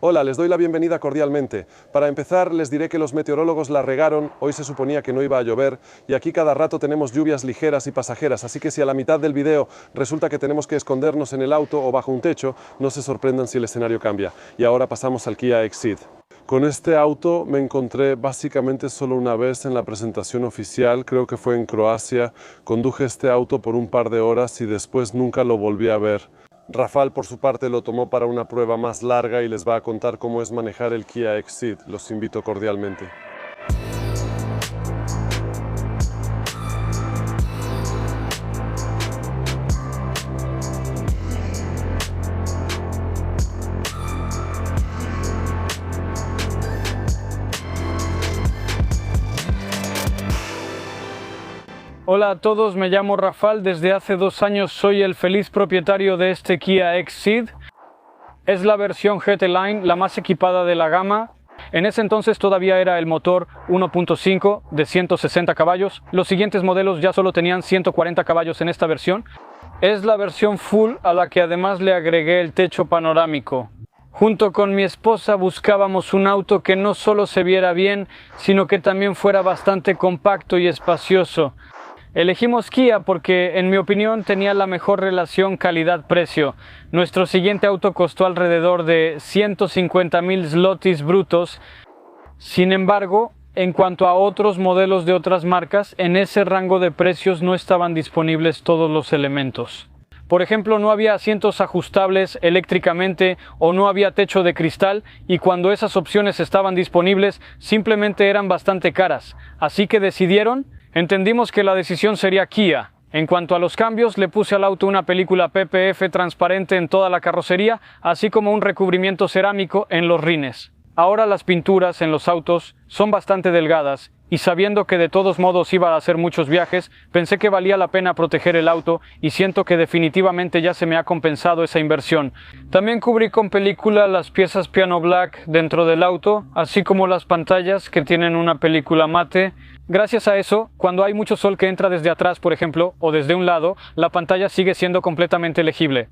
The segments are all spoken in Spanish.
Hola, les doy la bienvenida cordialmente. Para empezar, les diré que los meteorólogos la regaron, hoy se suponía que no iba a llover, y aquí cada rato tenemos lluvias ligeras y pasajeras, así que si a la mitad del video resulta que tenemos que escondernos en el auto o bajo un techo, no se sorprendan si el escenario cambia. Y ahora pasamos al Kia Exceed. Con este auto me encontré básicamente solo una vez en la presentación oficial, creo que fue en Croacia. Conduje este auto por un par de horas y después nunca lo volví a ver. Rafal, por su parte, lo tomó para una prueba más larga y les va a contar cómo es manejar el Kia Exceed. Los invito cordialmente. Hola a todos, me llamo Rafal, desde hace 2 años soy el feliz propietario de este Kia Exceed. Es la versión GT Line, la más equipada de la gama. En ese entonces todavía era el motor 1.5 de 160 caballos. Los siguientes modelos ya solo tenían 140 caballos en esta versión. Es la versión full a la que además le agregué el techo panorámico. Junto con mi esposa buscábamos un auto que no solo se viera bien, sino que también fuera bastante compacto y espacioso. Elegimos Kia porque, en mi opinión, tenía la mejor relación calidad-precio. Nuestro siguiente auto costó alrededor de 150.000 zlotys brutos. Sin embargo, en cuanto a otros modelos de otras marcas, en ese rango de precios no estaban disponibles todos los elementos. Por ejemplo, no había asientos ajustables eléctricamente o no había techo de cristal, y cuando esas opciones estaban disponibles, simplemente eran bastante caras. Así que entendimos que la decisión sería Kia. En cuanto a los cambios, le puse al auto una película PPF transparente en toda la carrocería, así como un recubrimiento cerámico en los rines. Ahora las pinturas en los autos son bastante delgadas, y sabiendo que de todos modos iba a hacer muchos viajes, pensé que valía la pena proteger el auto, y siento que definitivamente ya se me ha compensado esa inversión. También cubrí con película las piezas piano black dentro del auto, así como las pantallas que tienen una película mate. Gracias a eso, cuando hay mucho sol que entra desde atrás, por ejemplo, o desde un lado, la pantalla sigue siendo completamente legible.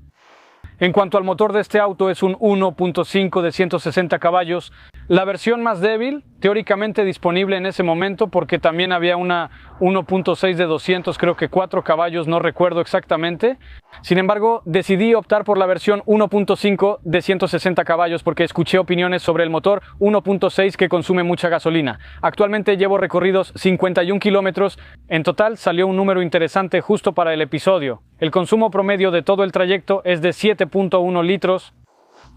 En cuanto al motor de este auto, es un 1.5 de 160 caballos, la versión más débil, teóricamente disponible en ese momento, porque también había una 1.6 de 200, creo que 4 caballos, no recuerdo exactamente. Sin embargo, decidí optar por la versión 1.5 de 160 caballos porque escuché opiniones sobre el motor 1.6 que consume mucha gasolina. Actualmente llevo recorridos 51 kilómetros, en total salió un número interesante justo para el episodio. El consumo promedio de todo el trayecto es de 7.1 litros.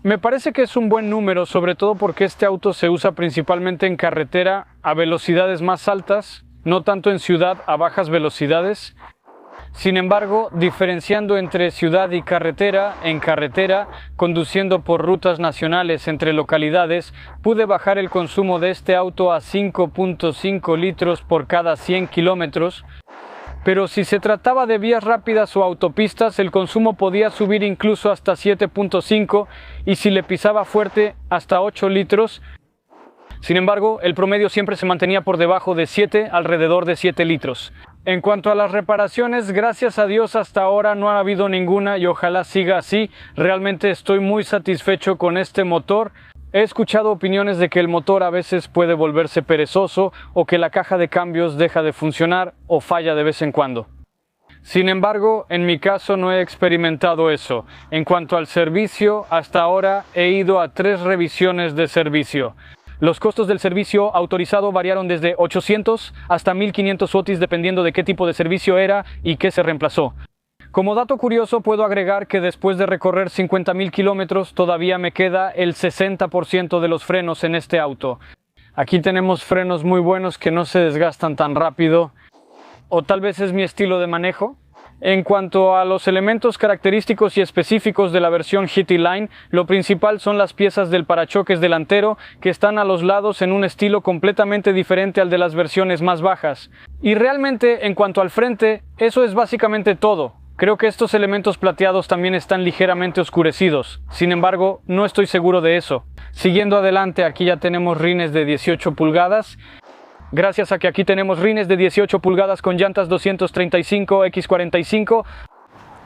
Me parece que es un buen número, sobre todo porque este auto se usa principalmente en carretera a velocidades más altas, no tanto en ciudad a bajas velocidades. Sin embargo, diferenciando entre ciudad y carretera, en carretera, conduciendo por rutas nacionales entre localidades, pude bajar el consumo de este auto a 5.5 litros por cada 100 kilómetros. Pero si se trataba de vías rápidas o autopistas, el consumo podía subir incluso hasta 7.5 y si le pisaba fuerte hasta 8 litros. Sin embargo, el promedio siempre se mantenía por debajo de 7, alrededor de 7 litros. En cuanto a las reparaciones, gracias a Dios hasta ahora no ha habido ninguna y ojalá siga así. Realmente estoy muy satisfecho con este motor. He escuchado opiniones de que el motor a veces puede volverse perezoso o que la caja de cambios deja de funcionar o falla de vez en cuando. Sin embargo, en mi caso no he experimentado eso. En cuanto al servicio, hasta ahora he ido a 3 revisiones de servicio. Los costos del servicio autorizado variaron desde 800 hasta 1500 zlotys dependiendo de qué tipo de servicio era y qué se reemplazó. Como dato curioso puedo agregar que después de recorrer 50.000 kilómetros todavía me queda el 60% de los frenos en este auto. Aquí tenemos frenos muy buenos que no se desgastan tan rápido, o tal vez es mi estilo de manejo. En cuanto a los elementos característicos y específicos de la versión GT Line, lo principal son las piezas del parachoques delantero que están a los lados en un estilo completamente diferente al de las versiones más bajas. Y realmente, en cuanto al frente, eso es básicamente todo. Creo que estos elementos plateados también están ligeramente oscurecidos. Sin embargo, no estoy seguro de eso. Siguiendo adelante, aquí ya tenemos rines de 18 pulgadas. Gracias a que aquí tenemos rines de 18 pulgadas con llantas 235 X45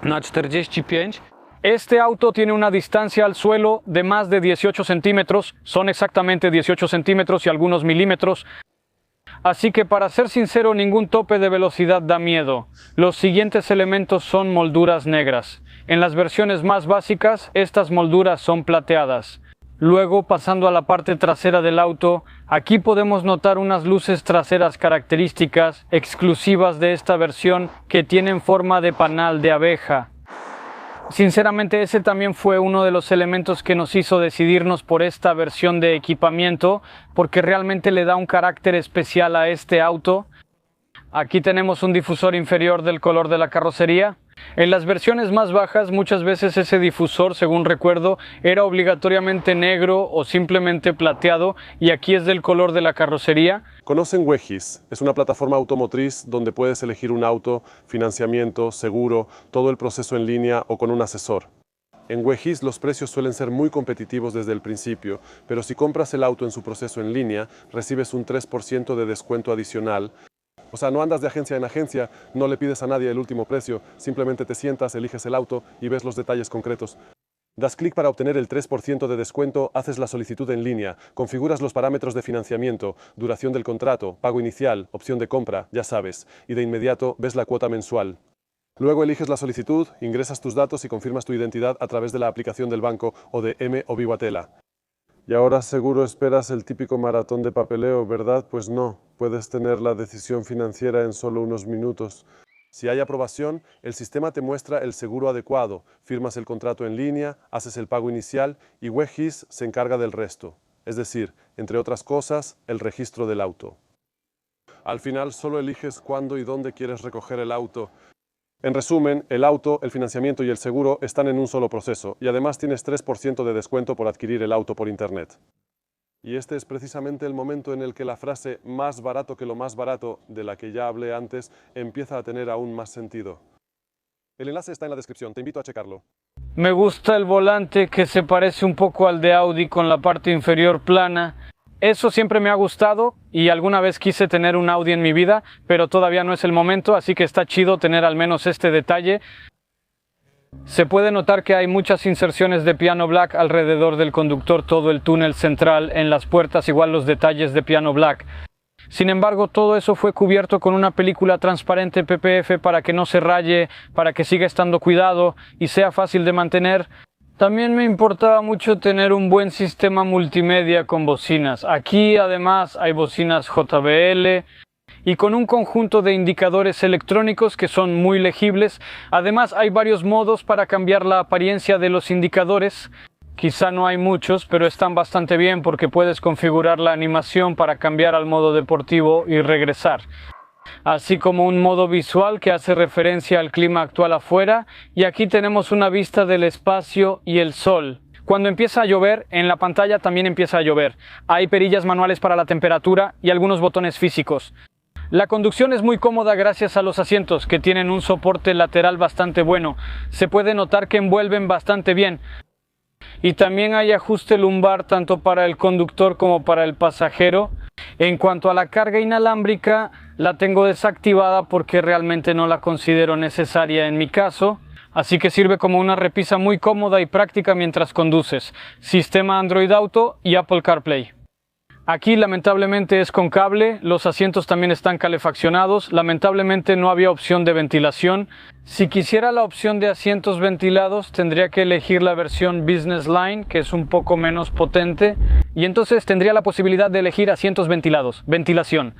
na 45. Este auto tiene una distancia al suelo de más de 18 centímetros, son exactamente 18 centímetros y algunos milímetros. Así que para ser sincero, ningún tope de velocidad da miedo. Los siguientes elementos son molduras negras. En las versiones más básicas, estas molduras son plateadas. Luego, pasando a la parte trasera del auto, aquí podemos notar unas luces traseras características, exclusivas de esta versión, que tienen forma de panal de abeja. Sinceramente, ese también fue uno de los elementos que nos hizo decidirnos por esta versión de equipamiento, porque realmente le da un carácter especial a este auto. Aquí tenemos un difusor inferior del color de la carrocería. En las versiones más bajas, muchas veces ese difusor, según recuerdo, era obligatoriamente negro o simplemente plateado, y aquí es del color de la carrocería. ¿Conocen Wegis? Es una plataforma automotriz donde puedes elegir un auto, financiamiento, seguro, todo el proceso en línea o con un asesor. En Wegis los precios suelen ser muy competitivos desde el principio, pero si compras el auto en su proceso en línea, recibes un 3% de descuento adicional. O sea, no andas de agencia en agencia, no le pides a nadie el último precio, simplemente te sientas, eliges el auto y ves los detalles concretos. Das clic para obtener el 3% de descuento, haces la solicitud en línea, configuras los parámetros de financiamiento, duración del contrato, pago inicial, opción de compra, ya sabes, y de inmediato ves la cuota mensual. Luego eliges la solicitud, ingresas tus datos y confirmas tu identidad a través de la aplicación del banco o de M o Biwatela. Y ahora seguro esperas el típico maratón de papeleo, ¿verdad? Pues no, puedes tener la decisión financiera en solo unos minutos. Si hay aprobación, el sistema te muestra el seguro adecuado, firmas el contrato en línea, haces el pago inicial y Wegis se encarga del resto. Es decir, entre otras cosas, el registro del auto. Al final solo eliges cuándo y dónde quieres recoger el auto. En resumen, el auto, el financiamiento y el seguro están en un solo proceso y además tienes 3% de descuento por adquirir el auto por internet. Y este es precisamente el momento en el que la frase más barato que lo más barato, de la que ya hablé antes, empieza a tener aún más sentido. El enlace está en la descripción, te invito a checarlo. Me gusta el volante, que se parece un poco al de Audi con la parte inferior plana. Eso siempre me ha gustado y alguna vez quise tener un Audi en mi vida, pero todavía no es el momento, así que está chido tener al menos este detalle. Se puede notar que hay muchas inserciones de piano black alrededor del conductor, todo el túnel central, en las puertas, igual los detalles de piano black. Sin embargo, todo eso fue cubierto con una película transparente PPF para que no se raye, para que siga estando cuidado y sea fácil de mantener. También me importaba mucho tener un buen sistema multimedia con bocinas. Aquí además hay bocinas JBL y con un conjunto de indicadores electrónicos que son muy legibles. Además hay varios modos para cambiar la apariencia de los indicadores. Quizá no hay muchos, pero están bastante bien porque puedes configurar la animación para cambiar al modo deportivo y regresar. Así como un modo visual que hace referencia al clima actual afuera, y aquí tenemos una vista del espacio y el sol. Cuando empieza a llover, en la pantalla también empieza a llover. Hay perillas manuales para la temperatura y algunos botones físicos. La conducción es muy cómoda gracias a los asientos, que tienen un soporte lateral bastante bueno. Se puede notar que envuelven bastante bien. Y también hay ajuste lumbar tanto para el conductor como para el pasajero. En cuanto a la carga inalámbrica, la tengo desactivada porque realmente no la considero necesaria en mi caso. Así que sirve como una repisa muy cómoda y práctica mientras conduces. Sistema Android Auto y Apple CarPlay. Aquí lamentablemente es con cable, los asientos también están calefaccionados, lamentablemente no había opción de ventilación. Si quisiera la opción de asientos ventilados tendría que elegir la versión Business Line, que es un poco menos potente, y entonces tendría la posibilidad de elegir asientos ventilados, ventilación.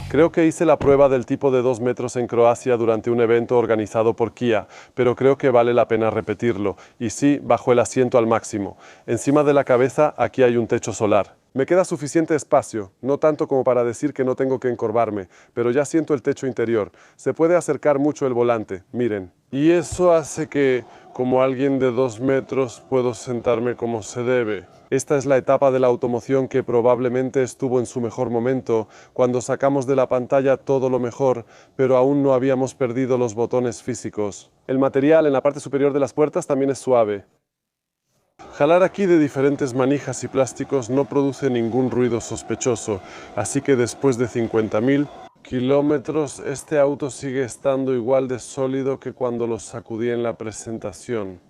Creo que hice la prueba del tipo de 2 metros en Croacia durante un evento organizado por Kia, pero creo que vale la pena repetirlo. Y sí, bajo el asiento al máximo. Encima de la cabeza aquí hay un techo solar. Me queda suficiente espacio, no tanto como para decir que no tengo que encorvarme, pero ya siento el techo interior. Se puede acercar mucho el volante, miren. Y eso hace que, como alguien de 2 metros, puedo sentarme como se debe. Esta es la etapa de la automoción que probablemente estuvo en su mejor momento, cuando sacamos de la pantalla todo lo mejor, pero aún no habíamos perdido los botones físicos. El material en la parte superior de las puertas también es suave. Jalar aquí de diferentes manijas y plásticos no produce ningún ruido sospechoso, así que después de 50.000 kilómetros, este auto sigue estando igual de sólido que cuando lo sacudí en la presentación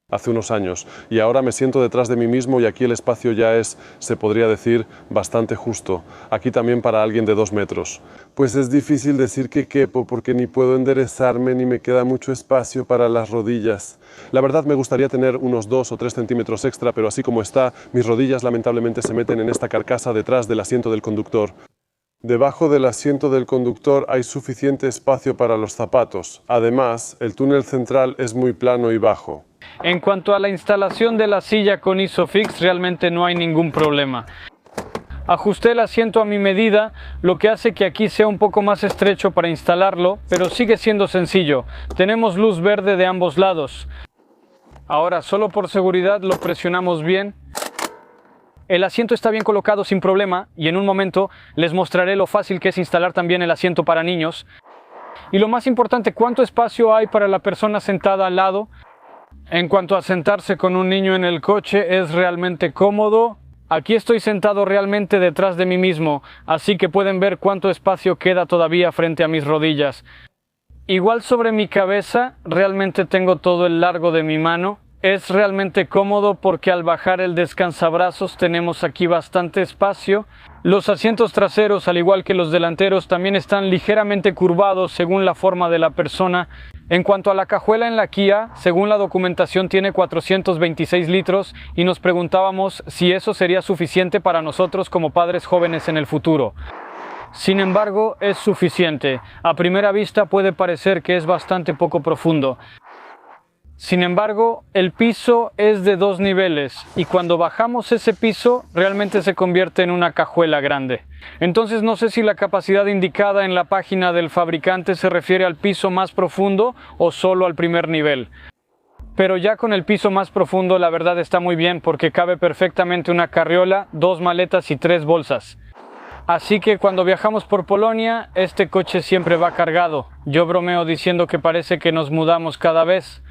hace unos años, y ahora me siento detrás de mí mismo y aquí el espacio ya es, se podría decir, bastante justo. Aquí también para alguien de 2 metros. Pues es difícil decir que quepo porque ni puedo enderezarme ni me queda mucho espacio para las rodillas. La verdad me gustaría tener unos 2 o 3 centímetros extra, pero así como está, mis rodillas lamentablemente se meten en esta carcasa detrás del asiento del conductor. Debajo del asiento del conductor hay suficiente espacio para los zapatos. Además, el túnel central es muy plano y bajo. En cuanto a la instalación de la silla con ISOFIX, realmente no hay ningún problema. Ajusté el asiento a mi medida, lo que hace que aquí sea un poco más estrecho para instalarlo, pero sigue siendo sencillo. Tenemos luz verde de ambos lados. Ahora, solo por seguridad, lo presionamos bien. El asiento está bien colocado sin problema y en un momento les mostraré lo fácil que es instalar también el asiento para niños. Y lo más importante, cuánto espacio hay para la persona sentada al lado. En cuanto a sentarse con un niño en el coche, es realmente cómodo. Aquí estoy sentado realmente detrás de mí mismo, así que pueden ver cuánto espacio queda todavía frente a mis rodillas. Igual sobre mi cabeza, realmente tengo todo el largo de mi mano. Es realmente cómodo porque al bajar el descansabrazos tenemos aquí bastante espacio. Los asientos traseros, al igual que los delanteros, también están ligeramente curvados según la forma de la persona. En cuanto a la cajuela en la Kia, según la documentación tiene 426 litros y nos preguntábamos si eso sería suficiente para nosotros como padres jóvenes en el futuro. Sin embargo, es suficiente. A primera vista puede parecer que es bastante poco profundo. Sin embargo, el piso es de 2 niveles y cuando bajamos ese piso realmente se convierte en una cajuela grande. Entonces no sé si la capacidad indicada en la página del fabricante se refiere al piso más profundo o solo al primer nivel. Pero ya con el piso más profundo la verdad está muy bien porque cabe perfectamente una carriola, 2 maletas y 3 bolsas. Así que cuando viajamos por Polonia, este coche siempre va cargado. Yo bromeo diciendo que parece que nos mudamos cada vez.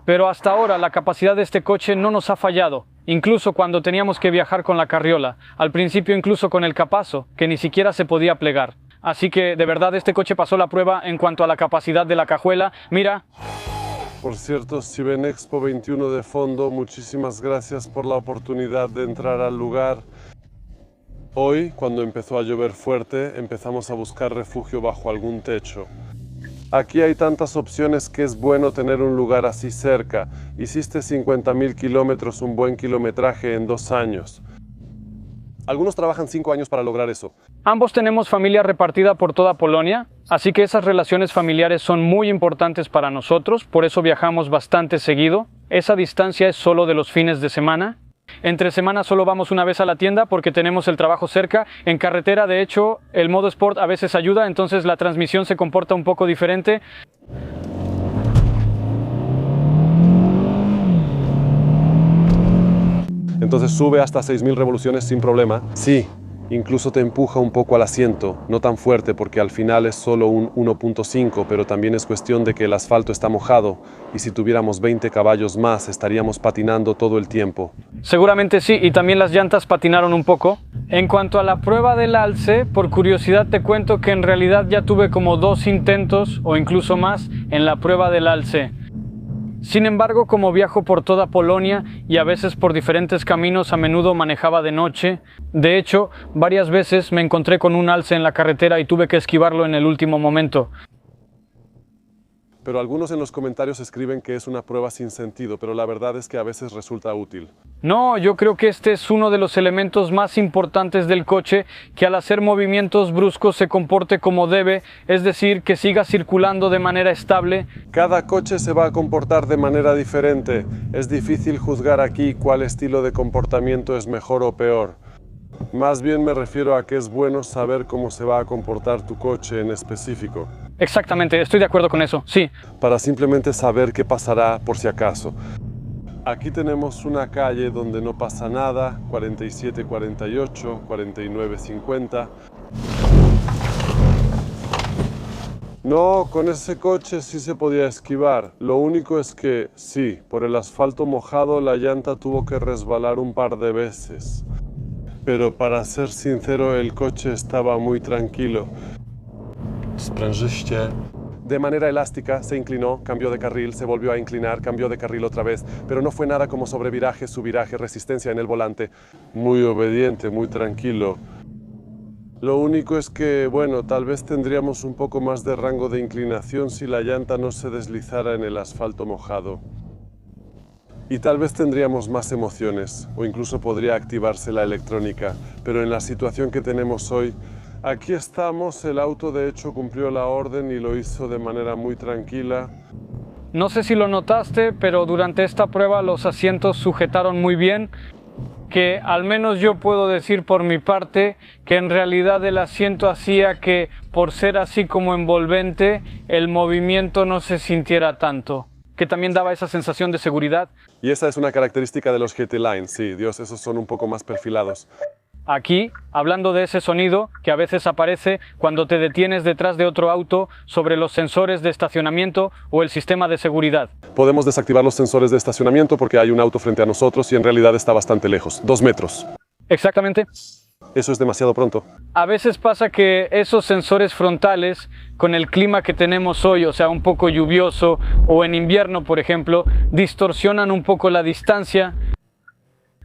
Pero hasta ahora la capacidad de este coche no nos ha fallado, incluso cuando teníamos que viajar con la carriola, al principio incluso con el capazo, que ni siquiera se podía plegar. Así que de verdad este coche pasó la prueba en cuanto a la capacidad de la cajuela. Mira. Por cierto, si ven Expo 21 de fondo, muchísimas gracias por la oportunidad de entrar al lugar. Hoy, cuando empezó a llover fuerte, empezamos a buscar refugio bajo algún techo. Aquí hay tantas opciones que es bueno tener un lugar así cerca. Hiciste 50.000 kilómetros, un buen kilometraje en 2 años. Algunos trabajan 5 años para lograr eso. Ambos tenemos familia repartida por toda Polonia, así que esas relaciones familiares son muy importantes para nosotros, por eso viajamos bastante seguido. Esa distancia es solo de los fines de semana. Entre semana solo vamos una vez a la tienda porque tenemos el trabajo cerca. En carretera, de hecho, el modo Sport a veces ayuda, entonces la transmisión se comporta un poco diferente. Entonces sube hasta 6.000 revoluciones sin problema. Sí, incluso te empuja un poco al asiento, no tan fuerte porque al final es solo un 1.5, pero también es cuestión de que el asfalto está mojado y si tuviéramos 20 caballos más estaríamos patinando todo el tiempo. Seguramente sí, y también las llantas patinaron un poco. En cuanto a la prueba del alce, por curiosidad te cuento que en realidad ya tuve como 2 intentos o incluso más en la prueba del alce. Sin embargo, como viajo por toda Polonia y a veces por diferentes caminos, a menudo manejaba de noche. De hecho, varias veces me encontré con un alce en la carretera y tuve que esquivarlo en el último momento. Pero algunos en los comentarios escriben que es una prueba sin sentido, pero la verdad es que a veces resulta útil. No, yo creo que este es uno de los elementos más importantes del coche, que al hacer movimientos bruscos se comporte como debe, es decir, que siga circulando de manera estable. Cada coche se va a comportar de manera diferente. Es difícil juzgar aquí cuál estilo de comportamiento es mejor o peor. Más bien me refiero a que es bueno saber cómo se va a comportar tu coche en específico. Exactamente, estoy de acuerdo con eso, sí. Para simplemente saber qué pasará por si acaso. Aquí tenemos una calle donde no pasa nada, 47-48, 49-50. No, con ese coche sí se podía esquivar. Lo único es que, sí, por el asfalto mojado la llanta tuvo que resbalar un par de veces. pero para ser sincero, el coche estaba muy tranquilo. Sprężyście. De manera elástica se inclinó, cambió de carril, se volvió a inclinar, cambió de carril otra vez, pero no fue nada como sobreviraje, subviraje, resistencia en el volante. Muy obediente, muy tranquilo. Lo único es que, bueno, tal vez tendríamos un poco más de rango de inclinación si la llanta no se deslizara en el asfalto mojado. Y tal vez tendríamos más emociones, o incluso podría activarse la electrónica, pero en la situación que tenemos hoy, aquí estamos, el auto de hecho cumplió la orden y lo hizo de manera muy tranquila. No sé si lo notaste, pero durante esta prueba los asientos sujetaron muy bien, que al menos yo puedo decir por mi parte que en realidad el asiento hacía que, por ser así como envolvente, el movimiento no se sintiera tanto, que también daba esa sensación de seguridad. Y esa es una característica de los GT Line, sí, Dios, esos son un poco más perfilados. Aquí, hablando de ese sonido que a veces aparece cuando te detienes detrás de otro auto sobre los sensores de estacionamiento o el sistema de seguridad. Podemos desactivar los sensores de estacionamiento porque hay un auto frente a nosotros y en realidad está bastante lejos, 2 metros. Exactamente. Eso es demasiado pronto. A veces pasa que esos sensores frontales, con el clima que tenemos hoy, o sea, un poco lluvioso o en invierno, por ejemplo, distorsionan un poco la distancia.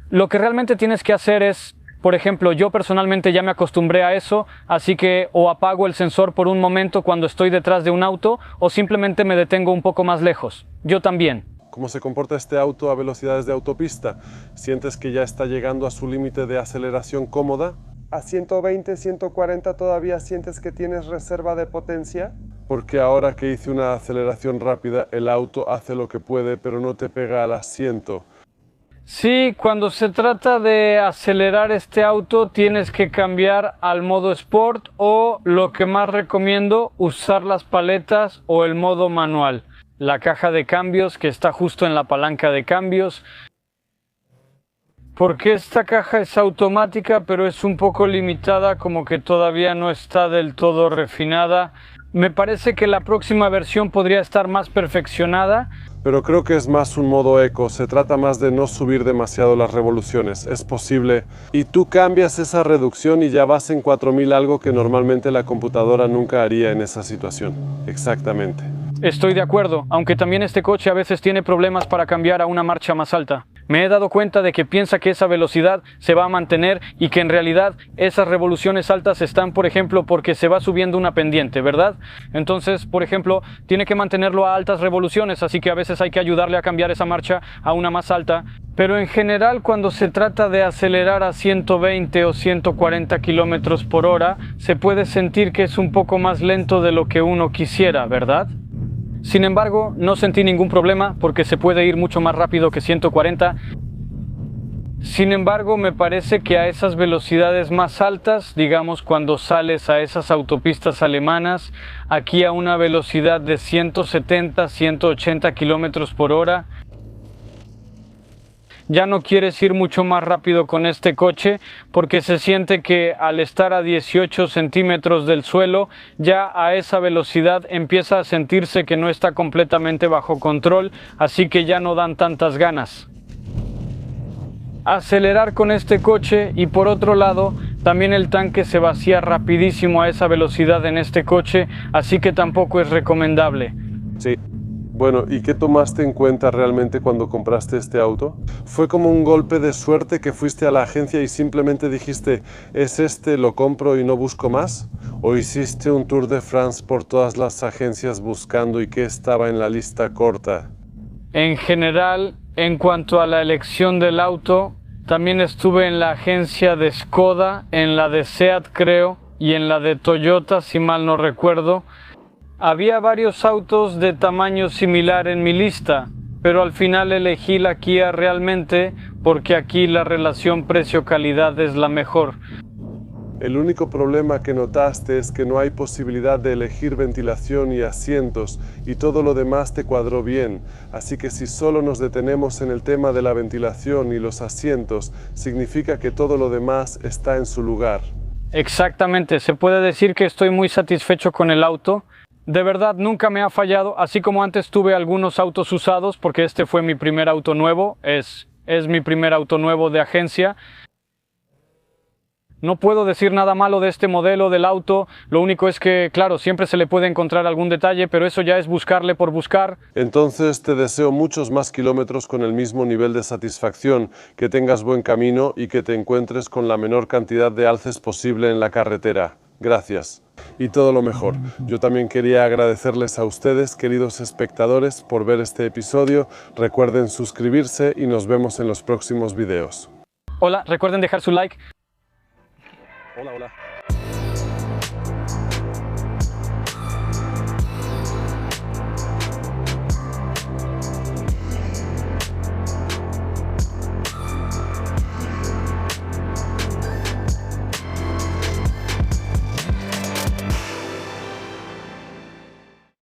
Lo que realmente tienes que hacer es, por ejemplo, yo personalmente ya me acostumbré a eso, así que o apago el sensor por un momento cuando estoy detrás de un auto o simplemente me detengo un poco más lejos. Yo también. ¿Cómo se comporta este auto a velocidades de autopista? ¿Sientes que ya está llegando a su límite de aceleración cómoda? ¿A 120, 140 todavía sientes que tienes reserva de potencia? Porque ahora que hice una aceleración rápida, el auto hace lo que puede, pero no te pega al asiento. Sí, cuando se trata de acelerar este auto tienes que cambiar al modo Sport o, lo que más recomiendo, usar las paletas o el modo manual. La caja de cambios que está justo en la palanca de cambios. Porque esta caja es automática, pero es un poco limitada, como que todavía no está del todo refinada. Me parece que la próxima versión podría estar más perfeccionada. Pero creo que es más un modo eco, se trata más de no subir demasiado las revoluciones, es posible. Y tú cambias esa reducción y ya vas en 4000, algo que normalmente la computadora nunca haría en esa situación. Exactamente. Estoy de acuerdo, aunque también este coche a veces tiene problemas para cambiar a una marcha más alta. Me he dado cuenta de que piensa que esa velocidad se va a mantener y que en realidad esas revoluciones altas están, por ejemplo, porque se va subiendo una pendiente, ¿verdad? Entonces, por ejemplo, tiene que mantenerlo a altas revoluciones, así que a veces hay que ayudarle a cambiar esa marcha a una más alta. Pero en general, cuando se trata de acelerar a 120 o 140 kilómetros por hora, se puede sentir que es un poco más lento de lo que uno quisiera, ¿verdad? Sin embargo, no sentí ningún problema porque se puede ir mucho más rápido que 140. Sin embargo, me parece que a esas velocidades más altas, digamos cuando sales a esas autopistas alemanas, aquí a una velocidad de 170, 180 kilómetros por hora, ya no quieres ir mucho más rápido con este coche porque se siente que al estar a 18 centímetros del suelo, ya a esa velocidad empieza a sentirse que no está completamente bajo control, así que ya no dan tantas ganas. Acelerar con este coche y por otro lado, también el tanque se vacía rapidísimo a esa velocidad en este coche, así que tampoco es recomendable. Sí. Bueno, ¿y qué tomaste en cuenta realmente cuando compraste este auto? ¿Fue como un golpe de suerte que fuiste a la agencia y simplemente dijiste, es este, lo compro y no busco más? ¿O hiciste un Tour de France por todas las agencias buscando y qué estaba en la lista corta? En general, en cuanto a la elección del auto, también estuve en la agencia de Skoda, en la de Seat creo, y en la de Toyota, si mal no recuerdo. Había varios autos de tamaño similar en mi lista, pero al final elegí la Kia realmente porque aquí la relación precio-calidad es la mejor. El único problema que notaste es que no hay posibilidad de elegir ventilación y asientos y todo lo demás te cuadró bien, así que si solo nos detenemos en el tema de la ventilación y los asientos, significa que todo lo demás está en su lugar. Exactamente, se puede decir que estoy muy satisfecho con el auto. De verdad nunca me ha fallado, así como antes tuve algunos autos usados, porque este fue mi primer auto nuevo, es mi primer auto nuevo de agencia. No puedo decir nada malo de este modelo del auto, lo único es que, claro, siempre se le puede encontrar algún detalle, pero eso ya es buscarle por buscar. Entonces te deseo muchos más kilómetros con el mismo nivel de satisfacción, que tengas buen camino y que te encuentres con la menor cantidad de alces posible en la carretera. Gracias. Y todo lo mejor. Yo también quería agradecerles a ustedes, queridos espectadores, por ver este episodio. Recuerden suscribirse y nos vemos en los próximos videos. Hola, recuerden dejar su like. Hola, hola.